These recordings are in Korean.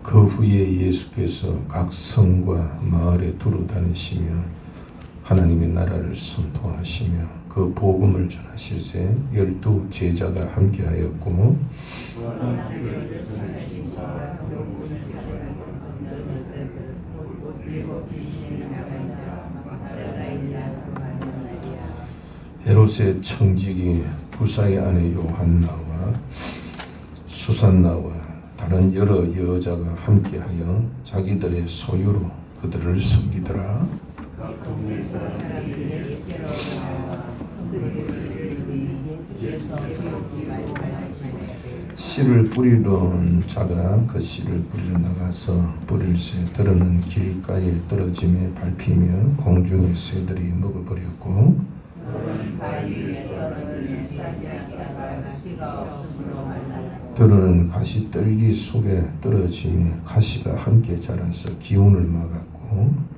그 후에 예수께서 각 성과 마을에 두루 다니시며 하나님의 나라를 선포하시며 그 복음을 전하실세 12 제자가 함께하였고 헤롯의 청지기 구사의 아내 요한나와 수산나와 다른 여러 여자가 함께하여 자기들의 소유로 그들을 섬기더라. 씨를 뿌리던 자가 그 씨를 뿌리러 나가서 뿌릴새 들어는 길가에 떨어짐에 밟히며 공중의 새들이 먹어버렸고 들어는 가시떨기 속에 떨어짐에 가시가 함께 자라서 기운을 막았고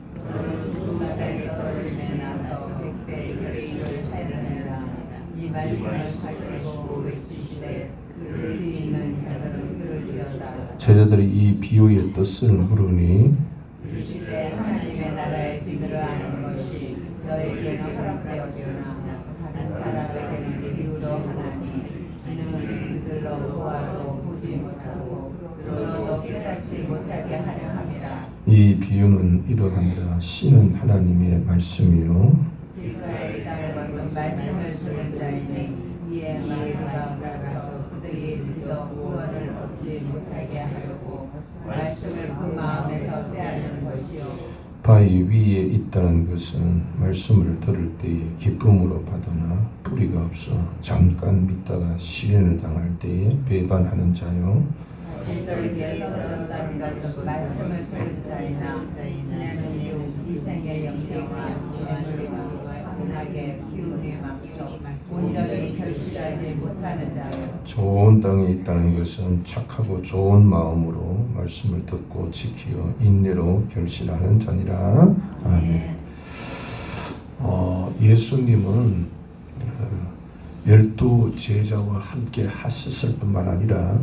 제자들이 이 비유의 뜻을 물으니 하나님의 나라의 비밀을 아는 것이 너에게는 허락되었으나 다른 사람에게는 비유로 하나니 이는 그들로 보아도 보지 못하고 들어도 깨닫지 못하게 하려 함이라. 이 비유는 이러하니라. 씨는 하나님의 말씀이요 길가에 있다는 것은 말씀을 들은 자이니 이에 마귀가 가서 그들이 믿어 구원을 얻지 못하게 하려고 말씀을 그 마음에서 빼앗는 것이요 바위 위에 있다는 것은 말씀을 들을 때에 기쁨으로 받으나 뿌리가 없어 잠깐 믿다가 시련을 당할 때에 배반하는 자요 지들에게 떨어졌다는 것은 말씀을 들은 자이나 지내는 이 생의 영생과 지면으로 흔하게 기운이 막혀 온전히 결실하지 못하는 자요 좋은 땅에 있다는 것은 착하고 좋은 마음으로 말씀을 듣고 지키어 인내로 결실하는 자니라. 아멘. 예수님은 12 제자와 함께 하셨을 뿐만 아니라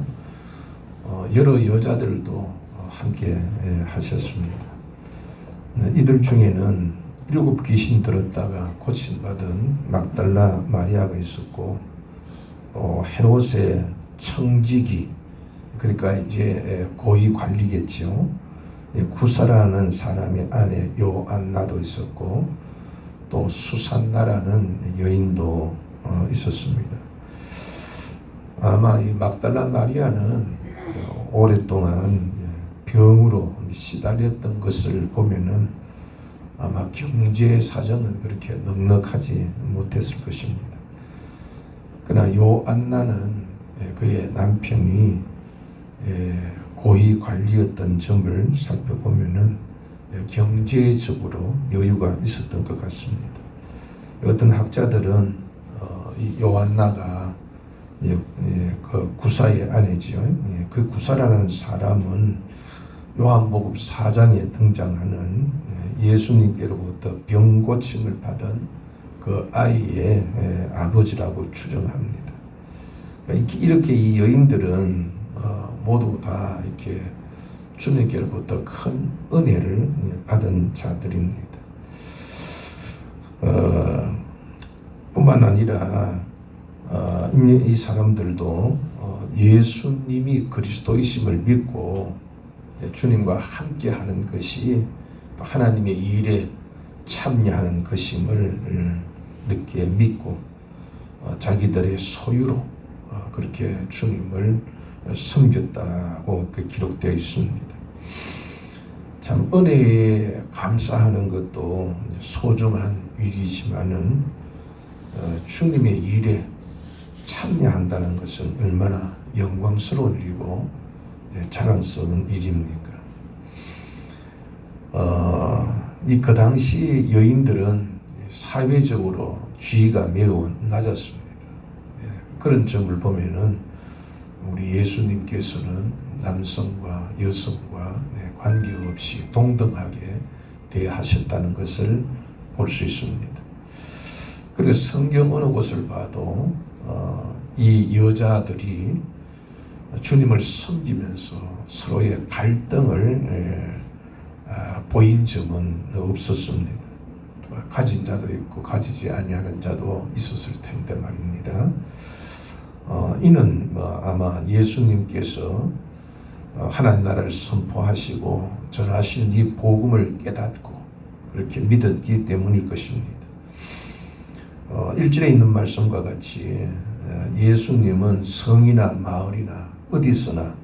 여러 여자들도 함께 하셨습니다. 이들 중에는 7 귀신 들었다가 고침받은 막달라 마리아가 있었고 또 헤롯의 청지기 그러니까 이제 고위 관리겠죠. 구사라는 사람의 아내 요안나도 있었고 또 수산나라는 여인도 있었습니다. 아마 이 막달라 마리아는 오랫동안 병으로 시달렸던 것을 보면은 아마 경제 사정은 그렇게 넉넉하지 못했을 것입니다. 그러나 요안나는 그의 남편이 고위 관리였던 점을 살펴보면은 경제적으로 여유가 있었던 것 같습니다. 어떤 학자들은 이 요한나가 그 구사의 아내지요. 그 구사라는 사람은 요한복음 4장에 등장하는 예수님께로부터 병 고침을 받은 그 아이의 아버지라고 추정합니다. 그러니까 이렇게 이 여인들은 모두 다 이렇게 주님께로부터 큰 은혜를 받은 자들입니다. 뿐만 아니라 이 사람들도 예수님이 그리스도이심을 믿고 주님과 함께하는 것이 하나님의 일에 참여하는 것임을 늦게 믿고 자기들의 소유로 그렇게 주님을 섬겼다고 기록되어 있습니다. 참 은혜에 감사하는 것도 소중한 일이지만은 주님의 일에 참여한다는 것은 얼마나 영광스러운 일이고 자랑스러운 일입니까? 그 당시 여인들은 사회적으로 지위가 매우 낮았습니다. 그런 점을 보면은 우리 예수님께서는 남성과 여성과 관계없이 동등하게 대하셨다는 것을 볼 수 있습니다. 그래서 성경 어느 곳을 봐도 이 여자들이 주님을 섬기면서 서로의 갈등을 보인 적은 없었습니다. 가진 자도 있고 가지지 아니하는 자도 있었을 텐데 말입니다. 이는 아마 예수님께서 하나님 나라를 선포하시고 전하시는 이 복음을 깨닫고 그렇게 믿었기 때문일 것입니다. 1절에 있는 말씀과 같이 예수님은 성이나 마을이나 어디서나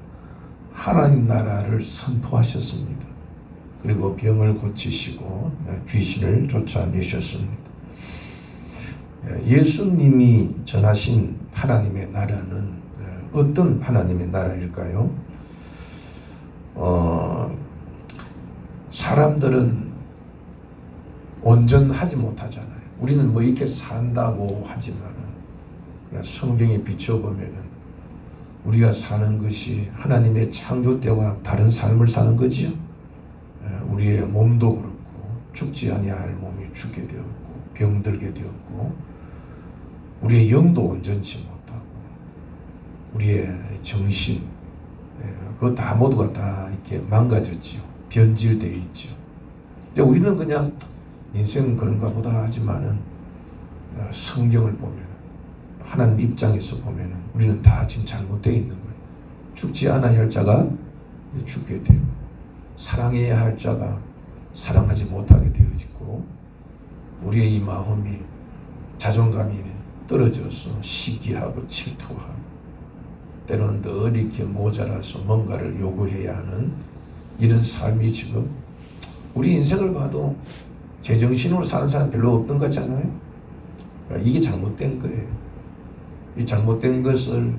하나님 나라를 선포하셨습니다. 그리고 병을 고치시고 귀신을 쫓아내셨습니다. 예수님이 전하신 하나님의 나라는 어떤 하나님의 나라일까요? 사람들은 온전하지 못하잖아요. 우리는 뭐 이렇게 산다고 하지만은 그냥 성경에 비춰보면은 우리가 사는 것이 하나님의 창조 때와 다른 삶을 사는 거지요. 우리의 몸도 그렇고 죽지 아니할 몸이 죽게 되었고 병들게 되었고 우리의 영도 온전치 못하고 우리의 정신 그거 다 모두가 다 이렇게 망가졌지요. 변질되어 있지요. 우리는 그냥 인생은 그런가 보다 하지만은 성경을 보면 하나님 입장에서 보면 우리는 다 지금 잘못되어 있는 거예요. 죽지 않아야 할 자가 죽게 되고 사랑해야 할 자가 사랑하지 못하게 되어지고 우리의 이 마음이 자존감이 떨어져서 시기하고 질투하고 때로는 늘 이렇게 모자라서 뭔가를 요구해야 하는 이런 삶이 지금 우리 인생을 봐도 제정신으로 사는 사람 별로 없던 것 같잖아요. 이게 잘못된 거예요. 이 잘못된 것을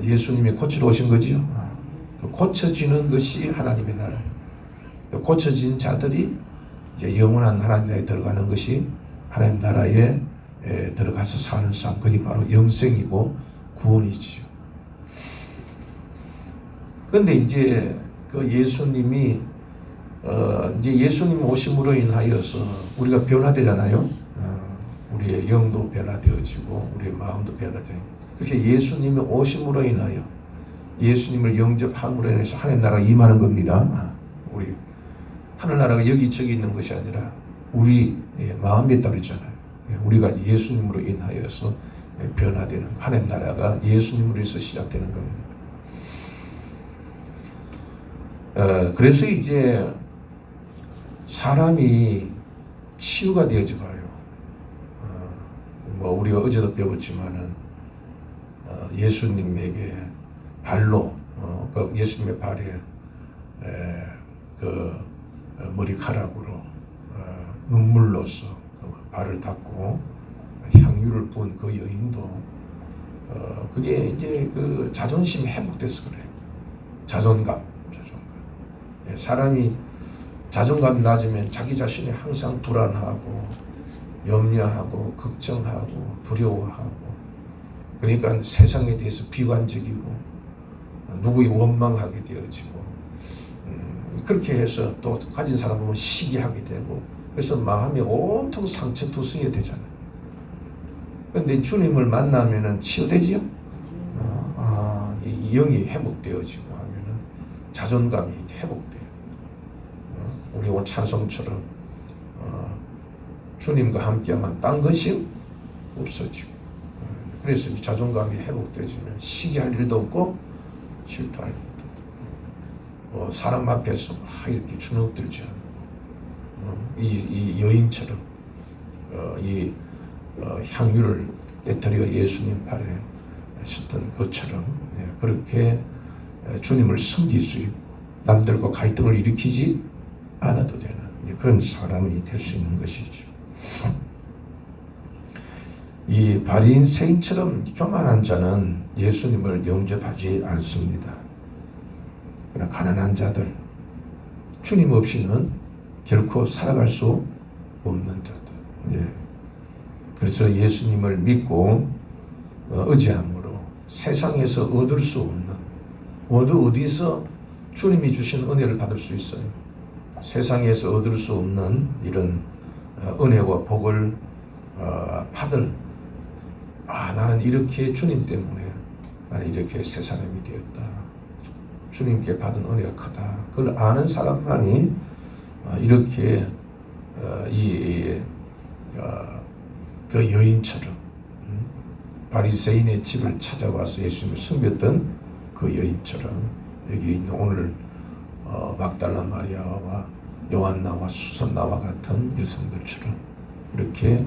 예수님이 고치러 오신 거지요. 고쳐지는 것이 하나님의 나라예요. 고쳐진 자들이 이제 영원한 하나님 나라에 들어가는 것이 하나님 나라에 들어가서 사는 삶, 그게 바로 영생이고 구원이지요. 그런데 이제 그 예수님이 이제 예수님 오심으로 인하여서 우리가 변화되잖아요. 우리의 영도 변화되어지고 우리의 마음도 변화되고 그렇게 예수님의 오심으로 인하여 예수님을 영접함으로 인해서 하나님 나라가 임하는 겁니다. 우리 하늘나라가 여기저기 있는 것이 아니라 우리 마음에 따르잖아요. 우리가 예수님으로 인하여서 변화되는 하나님 나라가 예수님으로 해서 시작되는 겁니다. 그래서 이제 사람이 치유가 되어져 봐요. 뭐 우리가 어제도 배웠지만은 예수님에게 발로 그 예수님의 발에 그 머리카락으로 눈물로서 그 발을 닦고 향유를 부은 그 여인도 그게 이제 그 자존심이 회복돼서 그래요. 자존감. 사람이 자존감이 낮으면 자기 자신이 항상 불안하고 염려하고 걱정하고 두려워하고 그러니까 세상에 대해서 비관적이고 누구에 원망하게 되어지고 그렇게 해서 또 가진 사람 보면 시기하게 되고 그래서 마음이 온통 상처투성이 되잖아요. 그런데 주님을 만나면은 치유되지요. 이 영이 회복되어지고 하면은 자존감이 회복돼요. 우리 오늘 찬송처럼 주님과 함께하면 딴 것이 없어지고 그래서 이 자존감이 회복되어지면 시기할 일도 없고 질투할 일도 없고 사람 앞에서 이렇게 주눅들지 않고 이 여인처럼 이 향유를 깨뜨려 예수님 발에 셨던 것처럼 그렇게 주님을 섬길 수 있고 남들과 갈등을 일으키지 않아도 되는 그런 사람이 될 수 있는 것이죠. 이 바리새인처럼 교만한 자는 예수님을 영접하지 않습니다. 그러나 가난한 자들, 주님 없이는 결코 살아갈 수 없는 자들. 그래서 예수님을 믿고 의지함으로 세상에서 얻을 수 없는 어디서 주님이 주신 은혜를 받을 수 있어요. 세상에서 얻을 수 없는 이런 은혜와 복을 받을 나는 이렇게 주님 때문에 나는 이렇게 새 사람이 되었다. 주님께 받은 은혜가 크다. 그걸 아는 사람만이 이렇게 그 여인처럼 바리새인의 집을 찾아와서 예수님을 섬겼던 그 여인처럼 여기 있는 오늘 막달라 마리아와 요한나와 수산나와 같은 여성들처럼 이렇게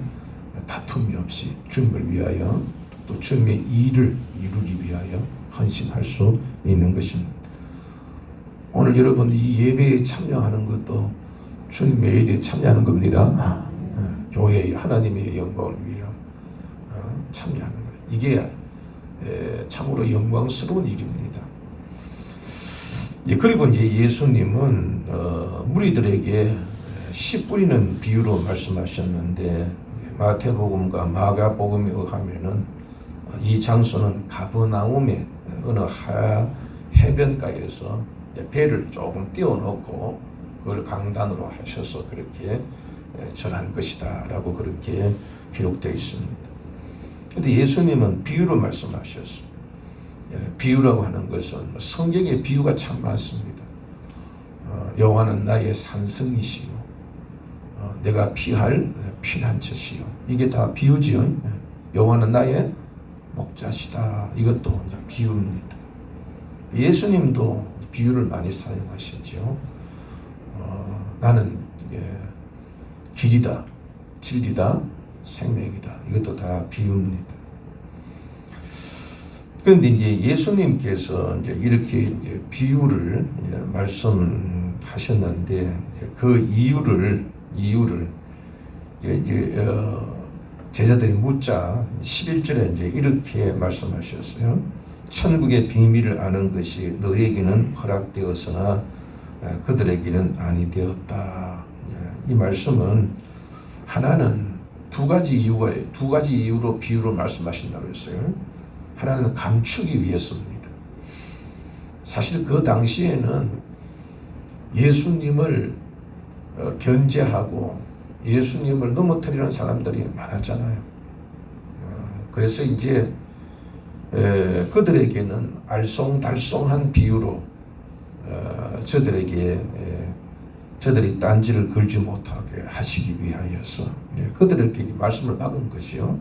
다툼이 없이 주님을 위하여 또 주님의 일을 이루기 위하여 헌신할 수 있는 것입니다. 오늘 여러분 이 예배에 참여하는 것도 주님의 일에 참여하는 겁니다. 교회의 하나님의 영광을 위하여 참여하는 거예요. 이게 참으로 영광스러운 일입니다. 그리고 이제 예수님은 무리들에게 씨 뿌리는 비유로 말씀하셨는데 마태복음과 마가복음에 의하면은 이 장소는 가버나움의 어느 해변가에서 배를 조금 띄워놓고 그걸 강단으로 하셔서 그렇게 전한 것이다 라고 그렇게 기록되어 있습니다. 그런데 예수님은 비유로 말씀하셨습니다. 비유라고 하는 것은 성경에 비유가 참 많습니다. 여호와는 나의 산성이시요 내가 피할 피난처시요. 이게 다 비유지요. 여호와는 나의 목자시다. 이것도 비유입니다. 예수님도 비유를 많이 사용하시죠. 나는 길이다, 진리다, 생명이다. 이것도 다 비유입니다. 그런데 이제 예수님께서 이제 이렇게 이제 비유를 이제 말씀하셨는데 그 이유를 이제 제자들이 묻자 11절에 이제 이렇게 말씀하셨어요. 천국의 비밀을 아는 것이 너에게는 허락되었으나 그들에게는 아니 되었다. 이 말씀은 하나는 두 가지 이유로 비유로 말씀하신다고 했어요. 하나는 감추기 위해서입니다. 사실 그 당시에는 예수님을 견제하고 예수님을 넘어뜨리는 사람들이 많았잖아요. 그래서 이제 그들에게는 알쏭달쏭한 비유로 저들이 딴지를 걸지 못하게 하시기 위하여서 그들에게 말씀을 막은 것이요.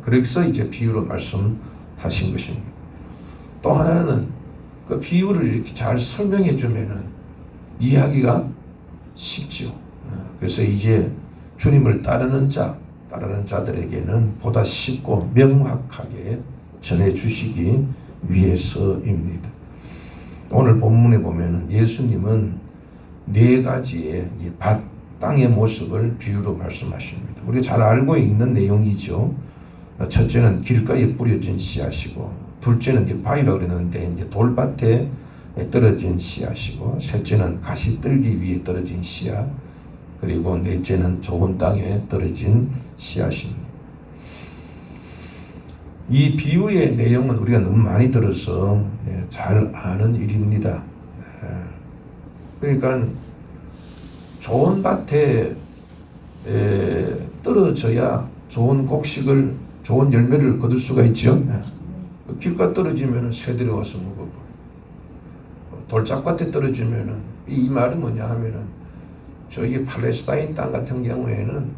그래서 이제 비유로 말씀하신 것입니다. 또 하나는 그 비유를 이렇게 잘 설명해 주면은 이해하기가 쉽지요. 그래서 이제 주님을 따르는 자들에게는 보다 쉽고 명확하게 전해 주시기 위해서입니다. 오늘 본문에 보면은 예수님은 네 가지의 이 밭, 땅의 모습을 비유로 말씀하십니다. 우리가 잘 알고 있는 내용이죠. 첫째는 길가에 뿌려진 씨앗이고, 둘째는 이제 바위라고 그랬는데 이제 돌밭에 떨어진 씨앗이고, 셋째는 가시떨기 위에 떨어진 씨앗, 그리고 넷째는 좋은 땅에 떨어진 씨앗입니다. 이 비유의 내용은 우리가 너무 많이 들어서 잘 아는 일입니다. 그러니까 좋은 밭에 떨어져야 좋은 곡식을, 좋은 열매를 거둘 수가 있죠. 길가 떨어지면 새들이 와서 먹어버려요. 돌짝밭에 떨어지면 이 말이 뭐냐 하면은 저희 팔레스타인 땅 같은 경우에는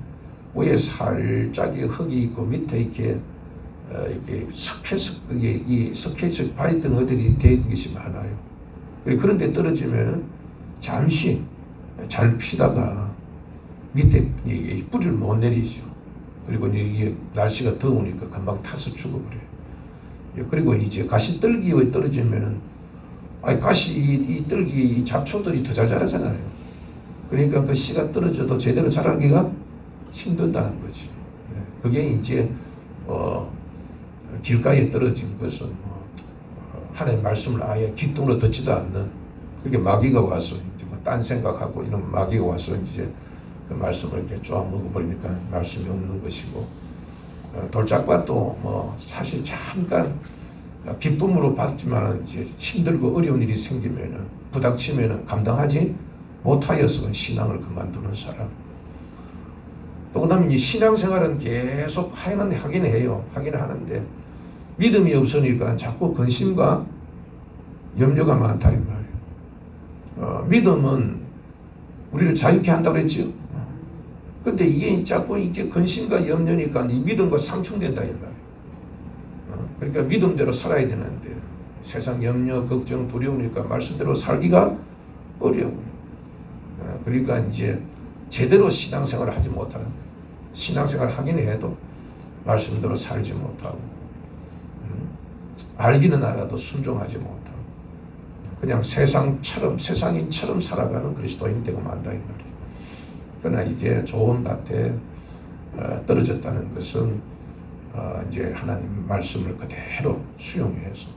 위에 살짝 흙이 있고 밑에 이렇게 석회적 바위 덩어들이 되어 있는 것이 많아요. 그런데 떨어지면은 잠시 잘 피다가 밑에 뿌리를 못 내리죠. 그리고 이게 날씨가 더우니까 금방 타서 죽어버려요. 그리고 이제 가시떨기에 떨어지면은 이 떨기 잡초들이 더 잘 자라잖아요. 그러니까 그 씨가 떨어져도 제대로 자라기가 힘든다는 거지. 그게 이제 길가에 떨어진 것은 하나님의 말씀을 아예 귓등으로 듣지도 않는, 그렇게 마귀가 와서 이제 딴 생각하고 이런 마귀가 와서 이제 그 말씀을 이렇게 쪼아 먹어버리니까 말씀이 없는 것이고, 돌짝밭도 사실 잠깐 기쁨으로 받지만 이제 힘들고 어려운 일이 생기면은 부닥치면은 감당하지 못하여서 신앙을 그만두는 사람. 또 그다음에 이 신앙생활은 계속 하긴 해요. 하긴 하는데 믿음이 없으니까 자꾸 근심과 염려가 많다 이 말이에요. 믿음은 우리를 자유케 한다고 그랬죠. 근데 이게 자꾸 이제 근심과 염려니까 이 믿음과 상충된다 이 말이에요. 그러니까 믿음대로 살아야 되는데 세상 염려, 걱정, 두려우니까 말씀대로 살기가 어려워요. 그러니까 이제 제대로 신앙생활을 하지 못하는, 신앙생활을 하긴 해도 말씀대로 살지 못하고, 알기는 알아도 순종하지 못하고 그냥 세상인처럼 살아가는 그리스도인이 되고 만다 이 말이에요. 그러나 이제 좋은 밭에 떨어졌다는 것은 이제 하나님 말씀을 그대로 수용해서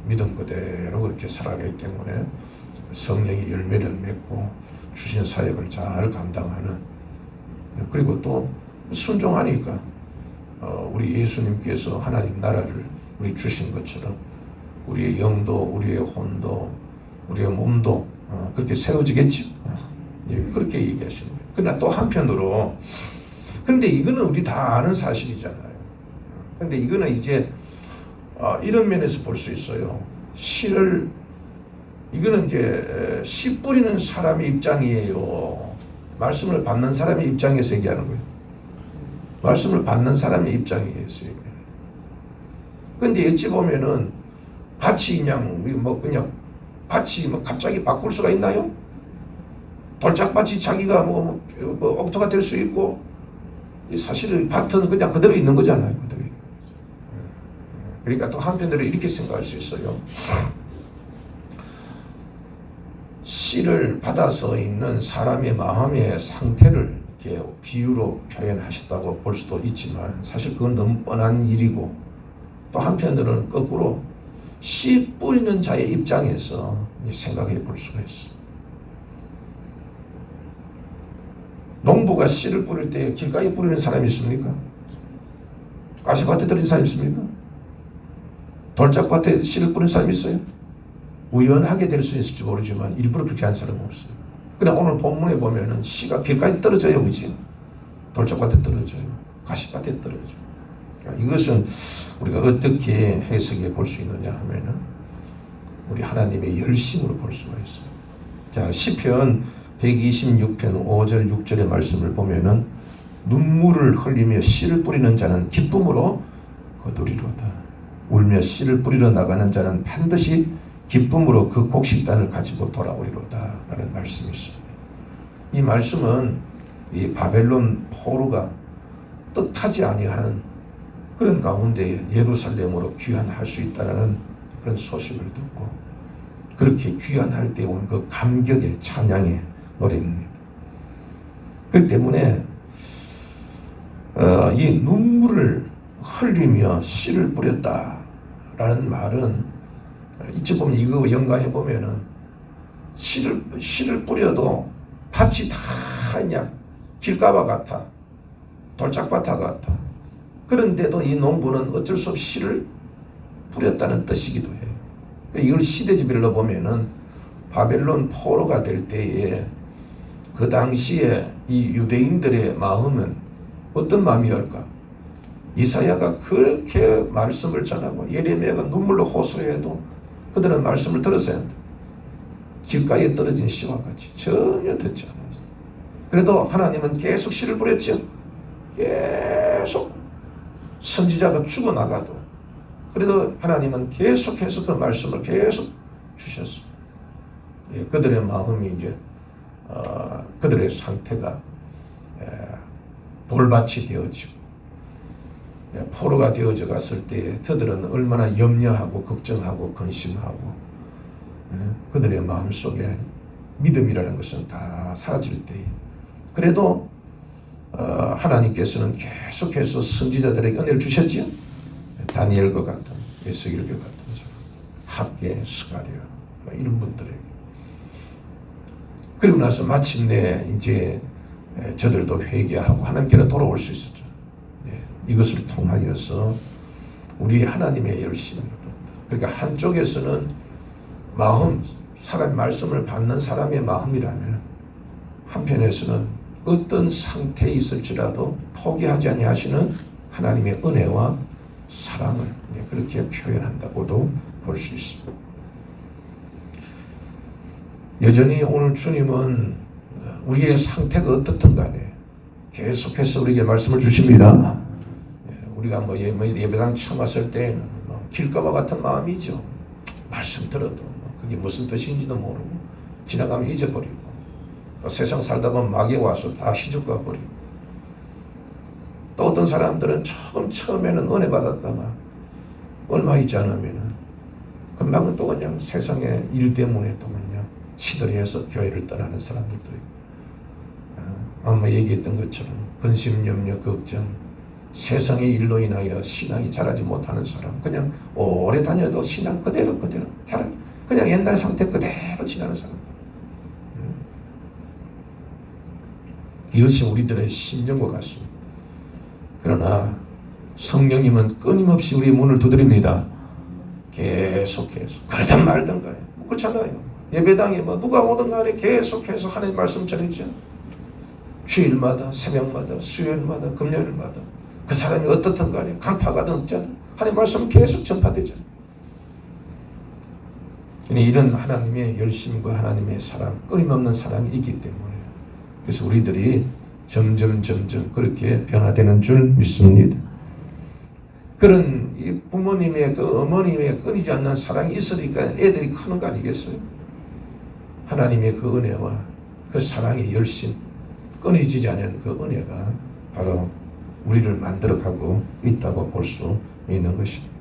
믿음 그대로 그렇게 살아가기 때문에 성령이 열매를 맺고 주신 사역을 잘 감당하는, 그리고 또 순종하니까 우리 예수님께서 하나님 나라를 우리 주신 것처럼 우리의 영도, 우리의 혼도, 우리의 몸도 그렇게 세워지겠죠. 그렇게 얘기하시는 거예요. 그러나 또 한편으로, 근데 이거는 우리 다 아는 사실이잖아요. 근데 이거는 이제 이런 면에서 볼 수 있어요. 이거는 이제 씨 뿌리는 사람의 입장이에요. 말씀을 받는 사람의 입장에서 얘기하는 거예요. 말씀을 받는 사람의 입장에서 얘기하는 거예요. 근데 어찌 보면은 밭이 그냥 밭이 갑자기 바꿀 수가 있나요? 돌짝밭이 자기가 옥토가 될 수 있고, 사실은 밭은 그냥 그대로 있는 거잖아요. 그대로. 그러니까 또 한편으로 이렇게 생각할 수 있어요. 씨를 받아서 있는 사람의 마음의 상태를 이렇게 비유로 표현하셨다고 볼 수도 있지만 사실 그건 너무 뻔한 일이고, 또 한편으로는 거꾸로 씨 뿌리는 자의 입장에서 생각해 볼 수가 있어요. 농부가 씨를 뿌릴 때 길가에 뿌리는 사람이 있습니까? 가시밭에 떨어진 사람이 있습니까? 돌짝밭에 씨를 뿌리는 사람이 있어요? 우연하게 될 수 있을지 모르지만 일부러 그렇게 한 사람은 없어요. 그냥 오늘 본문에 보면은 씨가 길가에 떨어져요, 그지? 돌짝밭에 떨어져요, 가시밭에 떨어져요. 그러니까 이것은 우리가 어떻게 해석해 볼 수 있느냐 하면은 우리 하나님의 열심으로 볼 수가 있어요. 자, 시편 126편 5절 6절의 말씀을 보면은 눈물을 흘리며 씨를 뿌리는 자는 기쁨으로 거두리로다. 울며 씨를 뿌리러 나가는 자는 반드시 기쁨으로 그 곡식단을 가지고 돌아오리로다 라는 말씀이 있습니다. 이 말씀은 이 바벨론 포로가 뜻하지 아니하는 그런 가운데 예루살렘으로 귀환할 수 있다는 그런 소식을 듣고 그렇게 귀환할 때 온 그 감격의 찬양의 노래입니다. 그렇기 때문에 이 눈물을 흘리며 씨를 뿌렸다라는 말은 이쪽 보면 이거 연관해 보면은 씨를 뿌려도 밭이 다 그냥 길가와 같아, 돌짝밭과 같아. 그런데도 이 농부는 어쩔 수 없이 씨를 뿌렸다는 뜻이기도 해요. 이걸 시대지별로 보면은 바벨론 포로가 될 때에 그 당시에 이 유대인들의 마음은 어떤 마음이었을까? 이사야가 그렇게 말씀을 전하고 예레미야가 눈물로 호소해도 그들은 말씀을 들었어야 한다. 길가에 떨어진 씨와 같이 전혀 듣지 않았어요. 그래도 하나님은 계속 씨를 뿌렸죠. 계속 선지자가 죽어나가도 그래도 하나님은 계속해서 그 말씀을 계속 주셨어요. 그들의 마음이 이제 그들의 상태가 돌밭이 되어지고 포로가 되어져 갔을 때 그들은 얼마나 염려하고 걱정하고 근심하고 그들의 마음속에 믿음이라는 것은 다 사라질 때에 그래도 하나님께서는 계속해서 선지자들에게 은혜를 주셨지요. 다니엘과 같은 에스겔과 같은 사람, 학계, 스가랴 이런 분들에게. 그리고 나서 마침내 이제 저들도 회개하고 하나님께로 돌아올 수 있었죠. 이것을 통하여서 우리 하나님의 열심을 그러니까 한쪽에서는 사람 말씀을 받는 사람의 마음이라면 한편에서는 어떤 상태에 있을지라도 포기하지 아니하시는 하나님의 은혜와 사랑을 그렇게 표현한다고도 볼 수 있습니다. 여전히 오늘 주님은 우리의 상태가 어떻든 간에 계속해서 우리에게 말씀을 주십니다. 우리가 예배당 처음 왔을 때는 길가와 같은 마음이죠. 말씀 들어도 그게 무슨 뜻인지도 모르고 지나가면 잊어버리고 또 세상 살다 보면 막에 와서 다 시집가 버리고 또 어떤 사람들은 처음에는 은혜 받았다가 얼마 있지 않으면은 금방은 또 그냥 세상의 일 때문에 또 그냥 시들해서 교회를 떠나는 사람들도 있고, 아마 얘기했던 것처럼 근심, 염려, 걱정, 세상의 일로 인하여 신앙이 자라지 못하는 사람, 그냥 오래 다녀도 신앙 그대로 그냥 옛날 상태 그대로 지나는 사람. 이것이 우리들의 심정과 같습니다. 그러나 성령님은 끊임없이 우리의 문을 두드립니다. 계속해서 그러든 말든 간에 그렇잖아요. 예배당에 누가 오든 간에 계속해서 하나님 말씀 전해지죠. 주일마다, 새벽마다, 수요일마다, 금요일마다 그 사람이 어떻든 간에 강파가든 어쩌든 하나님 말씀 계속 전파되죠. 이런 하나님의 열심과 하나님의 사랑, 끊임없는 사랑이 있기 때문에 그래서 우리들이 점점 그렇게 변화되는 줄 믿습니다. 그런 이 부모님의 어머님의 끊이지 않는 사랑이 있으니까 애들이 크는 거 아니겠어요? 하나님의 그 은혜와 그 사랑의 열심, 끊이지 않는 그 은혜가 바로 우리를 만들어가고 있다고 볼 수 있는 것입니다.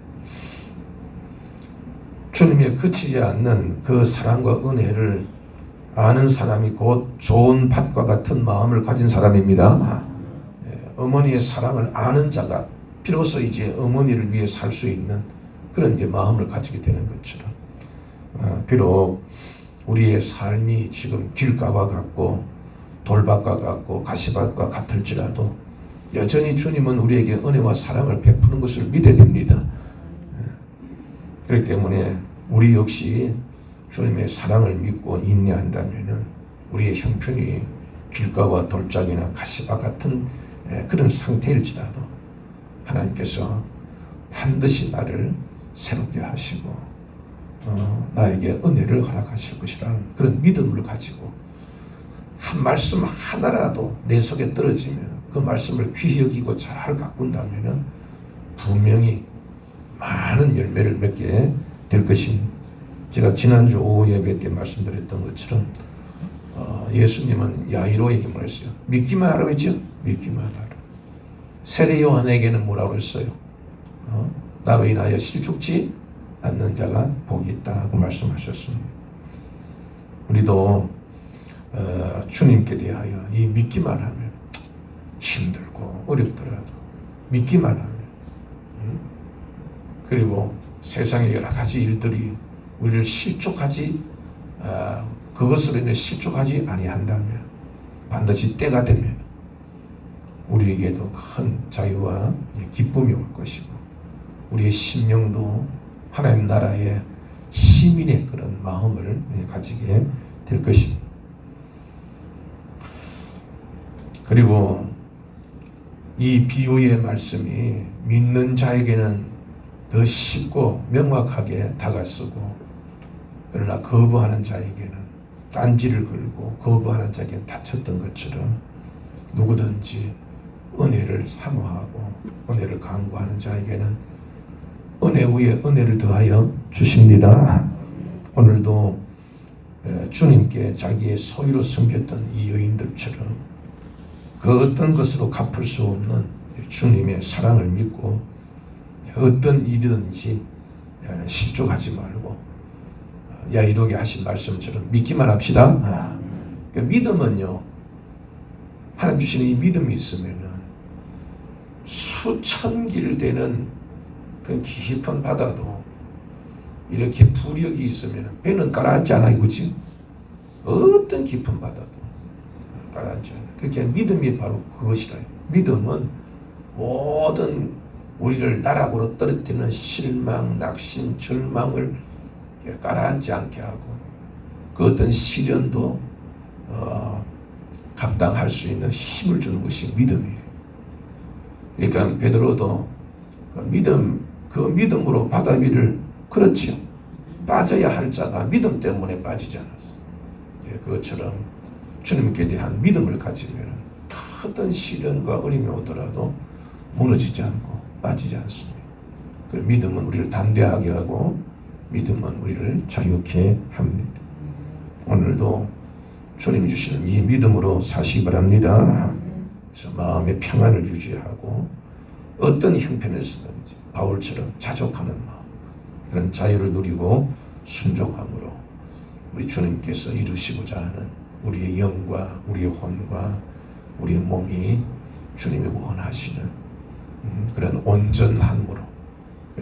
주님의 그치지 않는 그 사랑과 은혜를 아는 사람이 곧 좋은 밭과 같은 마음을 가진 사람입니다. 어머니의 사랑을 아는 자가 비로소 이제 어머니를 위해 살 수 있는 그런 이제 마음을 가지게 되는 것처럼, 비록 우리의 삶이 지금 길가와 같고 돌밭과 같고 가시밭과 같을지라도 여전히 주님은 우리에게 은혜와 사랑을 베푸는 것을 믿어야 됩니다. 그렇기 때문에 우리 역시 주님의 사랑을 믿고 인내한다면 우리의 형편이 길가와 돌짝이나 가시밭 같은 그런 상태일지라도 하나님께서 반드시 나를 새롭게 하시고 나에게 은혜를 허락하실 것이라는 그런 믿음을 가지고 한 말씀 하나라도 내 속에 떨어지면 그 말씀을 귀히 여기고 잘 가꾼다면 분명히 많은 열매를 맺게 될 것입니다. 제가 지난주 오후 예배 때 말씀드렸던 것처럼 예수님은 야이로에게 말했어요. 믿기만 하라고 했죠? 믿기만 하라. 세례 요한에게는 뭐라고 했어요? 나로 인하여 실족지 않는 자가 복이 있다 하고 말씀하셨습니다. 우리도 주님께 대하여 이 믿기만 하면 힘들고 어렵더라도 믿기만 하면 그리고 세상의 여러 가지 일들이 우리를 실족하지 그것으로 인해 실족하지 아니한다면 반드시 때가 되면 우리에게도 큰 자유와 기쁨이 올 것이고 우리의 심령도 하나님 나라의 시민의 그런 마음을 가지게 될 것입니다. 그리고 이 비유의 말씀이 믿는 자에게는 더 쉽고 명확하게 다가서고 그러나 거부하는 자에게는 딴지를 걸고 거부하는 자에게는 다쳤던 것처럼 누구든지 은혜를 사모하고 은혜를 간구하는 자에게는 은혜 위에 은혜를 더하여 주십니다. 오늘도 주님께 자기의 소유로 섬겼던 이 여인들처럼 그 어떤 것으로 갚을 수 없는 주님의 사랑을 믿고 어떤 일이든지 실족하지 말고 야이로게 하신 말씀처럼 믿기만 합시다. 믿음은요, 하나님 주시는 이 믿음이 있으면은 수천 길 되는 그 깊은 바다도 이렇게 부력이 있으면 배는 가라앉지 않아요, 그렇지? 어떤 깊은 바다도 가라앉지 않아요. 그렇게 믿음이 바로 그것이라. 믿음은 모든 우리를 나락으로 떨어뜨리는 실망, 낙심, 절망을 가라앉지 않게 하고 그 어떤 시련도 감당할 수 있는 힘을 주는 것이 믿음이에요. 그러니까 베드로도 그 믿음으로 바다 위를 걸었지요. 빠져야 할 자가 믿음 때문에 빠지지 않았어. 그것처럼 주님께 대한 믿음을 가지면 어떤 시련과 어려움이 오더라도 무너지지 않고 빠지지 않습니다. 그 믿음은 우리를 담대하게 하고 믿음은 우리를 자유케 합니다. 오늘도 주님이 주시는 이 믿음으로 사시기 바랍니다. 그래서 마음의 평안을 유지하고 어떤 형편에서든지 바울처럼 자족하는 마음, 그런 자유를 누리고 순종함으로 우리 주님께서 이루시고자 하는 우리의 영과 우리의 혼과 우리의 몸이 주님이 원하시는 그런 온전함으로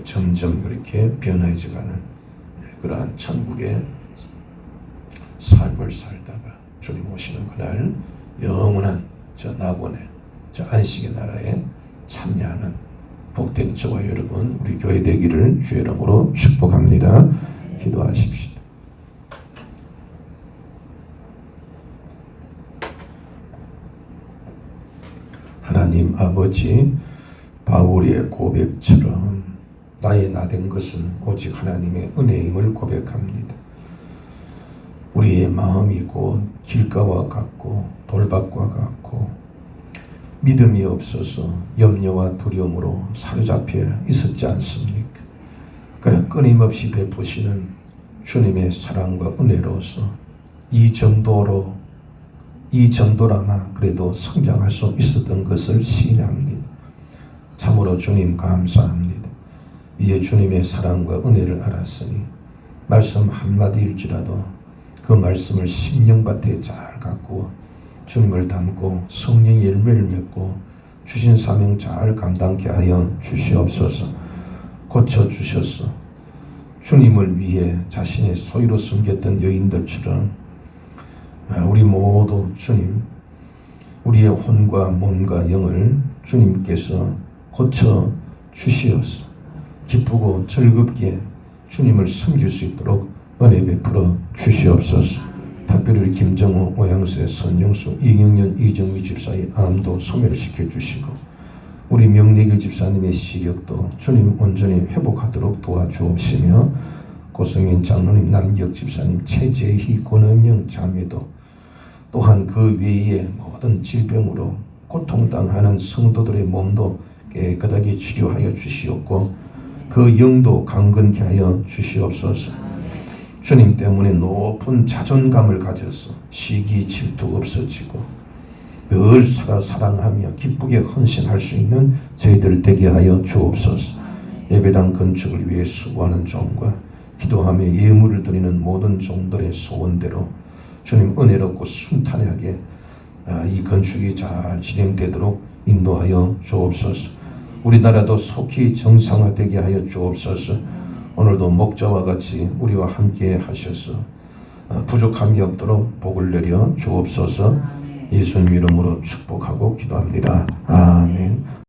점점 그렇게 변해져가는 그러한 천국의 삶을 살다가 주님 오시는 그날 영원한 저 낙원의 저 안식의 나라에 참여하는 복된 저와 여러분 우리 교회 되기를 주의 이름으로 축복합니다. 기도하십시다. 하나님 아버지, 바울의 고백처럼 나의 나된 것은 오직 하나님의 은혜임을 고백합니다. 우리의 마음이 곧 길가와 같고 돌밭과 같고 믿음이 없어서 염려와 두려움으로 사로잡혀 있었지 않습니까? 그래 끊임없이 베푸시는 주님의 사랑과 은혜로서 이 정도라마 그래도 성장할 수 있었던 것을 시인합니다. 참으로 주님 감사합니다. 이제 주님의 사랑과 은혜를 알았으니 말씀 한마디일지라도 그 말씀을 심령밭에 잘 가꾸어 주님을 닮고 성령의 열매를 맺고 주신 사명 잘 감당케 하여 주시옵소서. 고쳐주셔서 주님을 위해 자신의 소유로 숨겼던 여인들처럼 우리 모두 주님, 우리의 혼과 몸과 영을 주님께서 고쳐 주시어서 기쁘고 즐겁게 주님을 섬길 수 있도록 은혜 베풀어 주시옵소서. 특별히 김정우, 오양세, 선영수, 이경년, 이정미 집사의 암도 소멸시켜 주시고 우리 명리길 집사님의 시력도 주님 온전히 회복하도록 도와주옵시며 고성인 장로님, 남기혁 집사님, 최재희, 권은영 자매도 또한 그 외에 모든 질병으로 고통당하는 성도들의 몸도 깨끗하게 치료하여 주시옵고 그 영도 강건케 하여 주시옵소서. 주님 때문에 높은 자존감을 가져서 시기 질투 없어지고 늘 사랑하며 기쁘게 헌신할 수 있는 저희들 되게 하여 주옵소서. 예배당 건축을 위해 수고하는 종과 기도하며 예물을 드리는 모든 종들의 소원대로 주님 은혜롭고 순탄하게 이 건축이 잘 진행되도록 인도하여 주옵소서. 우리나라도 속히 정상화되게 하여 주옵소서. 오늘도 목자와 같이 우리와 함께 하셔서 부족함이 없도록 복을 내려 주옵소서. 예수님 이름으로 축복하고 기도합니다. 아멘.